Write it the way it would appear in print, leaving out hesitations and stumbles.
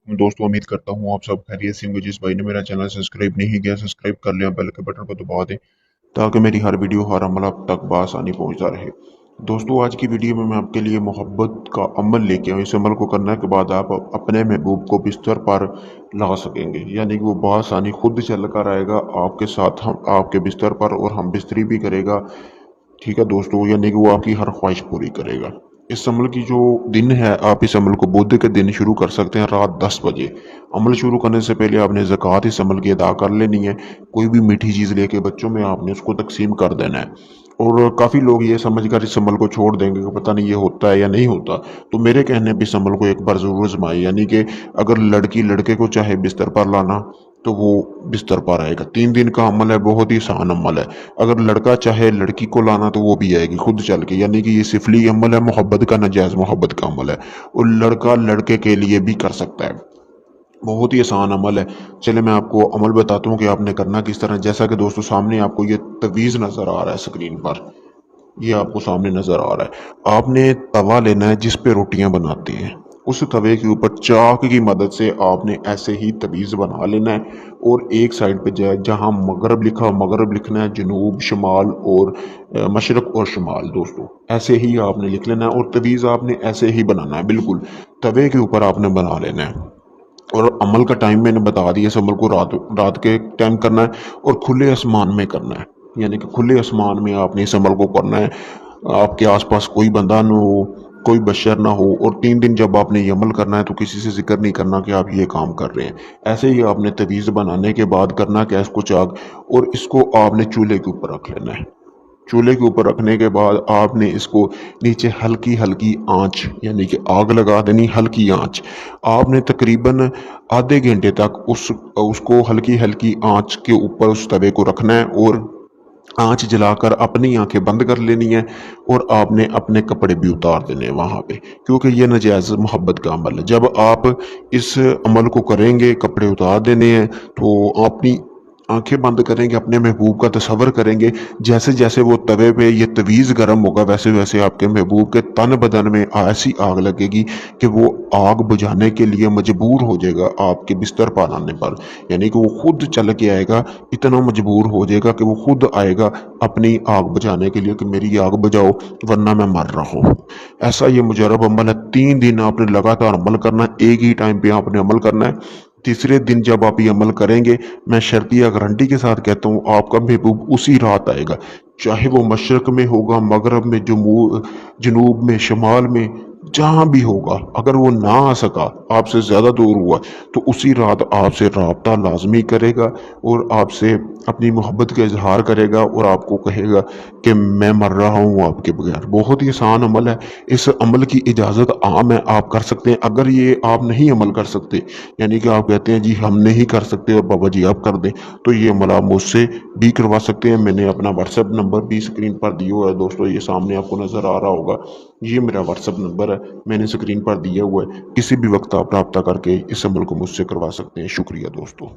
दोस्तों उम्मीद करता हूँ आप सब खैरियत से होंगे। जिस भाई ने मेरा चैनल सब्सक्राइब नहीं किया सब्सक्राइब कर लिया, बेल के बटन को दबा दें ताकि मेरी हर वीडियो हर अमल आप तक बआसानी पहुंचता रहे। दोस्तों आज की वीडियो में मैं आपके लिए मोहब्बत का अमल लेके आऊँ। इस अमल को करने के बाद आप अपने महबूब को बिस्तर पर ला सकेंगे, यानी कि वो बआसानी खुद चल कर आएगा आपके साथ, हम आपके बिस्तर पर, और हम बिस्तरी भी करेगा। ठीक है दोस्तों, यानी कि वो आपकी हर ख्वाहिश पूरी करेगा। इस अमल की जो दिन है, आप इस अमल को बुध के दिन शुरू कर सकते हैं रात 10 बजे। अमल शुरू करने से पहले आपने ज़कात इस अमल की अदा कर लेनी है। कोई भी मीठी चीज़ लेके बच्चों में आपने उसको तकसीम कर देना है। और काफ़ी लोग ये समझ कर इस अमल को छोड़ देंगे कि पता नहीं ये होता है या नहीं होता। तो मेरे कहने पे इस अमल को एक बार ज़रूर आजमाएं, यानी कि अगर लड़की लड़के को चाहे बिस्तर पर लाना तो वो बिस्तर पर आएगा। 3 दिन का अमल है, बहुत ही आसान अमल है। अगर लड़का चाहे लड़की को लाना तो वो भी आएगी खुद चल के, यानी कि ये सिफली अमल है, मोहब्बत का, नाजायज़ मोहब्बत का अमल है। और लड़का लड़के के लिए भी कर सकता है। बहुत ही आसान अमल है। चले मैं आपको अमल बताता हूँ कि आपने करना किस तरह। जैसा कि दोस्तों सामने आपको ये तवीज़ नज़र आ रहा है स्क्रीन पर, ये आपको सामने नज़र आ रहा है। आपने तवा लेना है जिस पे रोटियां बनाते हैं। उस तवे के ऊपर चाक की मदद से आपने ऐसे ही तवीज़ बना लेना है। और एक साइड पे जहाँ मगरब लिखा मगरब लिखना है, जनूब शमाल और मशरक और शमाल। दोस्तों ऐसे ही आपने लिख लेना है और तवीज़ आपने ऐसे ही बनाना है, बिल्कुल तवे के ऊपर आपने बना लेना है। और अमल का टाइम मैंने बता दिया। इस अमल को रात रात के टाइम करना है और खुले आसमान में करना है, यानी कि खुले आसमान में आपने इस अमल को करना है। आपके आसपास कोई बंदा ना हो, कोई बशर ना हो। और 3 दिन जब आपने ये अमल करना है तो किसी से जिक्र नहीं करना कि आप ये काम कर रहे हैं। ऐसे ही आपने तवीज़ बनाने के बाद करना क्या, इसको चाक, और इसको आपने चूल्हे के ऊपर रख लेना है। चूल्हे के ऊपर रखने के बाद आपने इसको नीचे हल्की हल्की आंच, यानी कि आग लगा देनी, हल्की आंच। आपने तकरीबन आधे घंटे तक उसको हल्की हल्की आंच के ऊपर उस तवे को रखना है और आंच जलाकर अपनी आंखें बंद कर लेनी है। और आपने अपने कपड़े भी उतार देने हैं वहां पे, क्योंकि ये नाजायज मोहब्बत का अमल है। जब आप इस अमल को करेंगे, कपड़े उतार देने हैं, तो अपनी आंखें बंद करेंगे, अपने महबूब का तस्वर करेंगे। जैसे जैसे वो तवे पे ये तवीज़ गर्म होगा, वैसे वैसे आपके महबूब के तन बदन में ऐसी आग लगेगी कि वो आग बुझाने के लिए मजबूर हो जाएगा आपके बिस्तर पर आने पर। यानी कि वो खुद चल के आएगा, इतना मजबूर हो जाएगा कि वो खुद आएगा अपनी आग बुझाने के लिए कि मेरी आग बुझाओ वरना मैं मर रहा हूँ। ऐसा ये मुजरब अमल है। 3 दिन आपने लगातार अमल करना है, एक ही टाइम पे आपने अमल करना है। तीसरे दिन जब आप ये अमल करेंगे, मैं शर्तिया गारंटी के साथ कहता हूँ आपका महबूब उसी रात आएगा। चाहे वो मशरक में होगा, मगरब में, जनूब में, शमाल में, जहां भी होगा। अगर वो ना आ सका, आपसे ज्यादा दूर हुआ, तो उसी रात आपसे राब्ता लाजमी करेगा और आपसे अपनी मोहब्बत का इजहार करेगा और आपको कहेगा कि मैं मर रहा हूँ आपके बगैर। बहुत ही आसान अमल है। इस अमल की इजाज़त आम है, आप कर सकते हैं। अगर ये आप नहीं अमल कर सकते, यानी कि आप कहते हैं जी हम नहीं कर सकते और बाबा जी आप कर दें, तो ये अमल आप मुझसे भी करवा सकते हैं। मैंने अपना व्हाट्सएप नंबर भी स्क्रीन पर दिया हुआ है दोस्तों, ये सामने आपको नज़र आ रहा होगा। ये मेरा व्हाट्सएप नंबर है, मैंने स्क्रीन पर दिया हुआ है। किसी भी वक्त आप रब्ता करके इस अमल को मुझसे करवा सकते हैं। शुक्रिया दोस्तों।